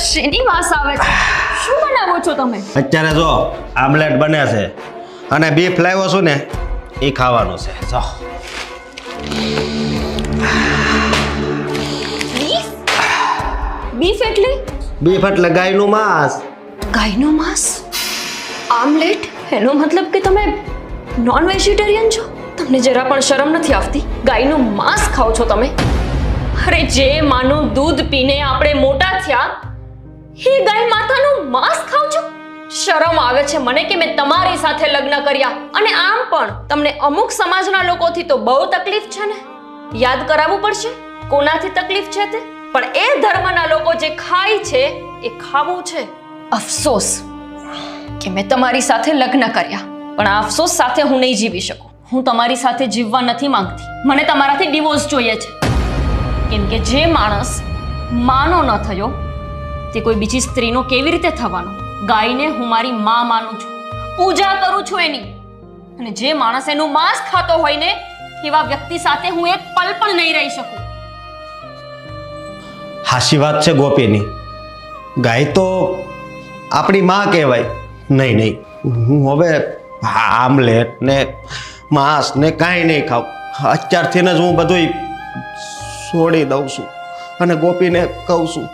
શેની વાસ આવે છે? શું બનાવો છો તમે? અત્યારે જો આમલેટ બને છે અને બીફ લાવ્યો છું ને એ ખાવાનું છે. જો બીફ એટલે બીફ એટલે ગાયનું માંસ. ગાયનું માંસ? આમલેટ? એનો મતલબ કે તમે નોન વેજીટેરિયન છો? તમને જરા પણ શરમ નથી આવતી? ગાયનું માંસ ખાઓ છો તમે? અરે જે માનું દૂધ પીને આપણે મોટા થયા એ ગાય માતાનું માંસ ખાવ છો? શરમ આવે છે મને કે મેં તમારી સાથે લગ્ન કર્યા. અને આમ પણ તમને અમુક સમાજના લોકોથી તો બહુ તકલીફ છે ને. યાદ કરાવવું પડશે કોનાથી તકલીફ છે તે. પણ એ ધર્મના લોકો જે ખાય છે એ ખાવું છે. અફસોસ કે મેં તમારી સાથે લગ્ન કર્યા, પણ આ અફસોસ સાથે હું નહીં જીવી શકું. હું તમારી સાથે જીવવા નથી માંગતી. મને તમારાથી ડિવોર્સ જોઈએ છે. કેમ કે જે માણસ માનો ન થયો તે કોઈ બીજી સ્ત્રીનો કેવી રીતે થવાનો? ગાયને હું મારી માં માનું છું, પૂજા કરું છું એની. અને જે માણસ એનું માંસ ખાતો હોય ને એવા વ્યક્તિ સાથે હું એક પલ પણ નહીં રહી શકું. હાચી વાત છે ગોપીની. ગાય તો આપણી માં કહેવાય. નહીં નહીં, હું હવે આમલેટ ને માંસ ને કાંઈ નહીં ખાવ. અત્યારથી જ હું બધું છોડી દઉં છું અને ગોપીને કહું છું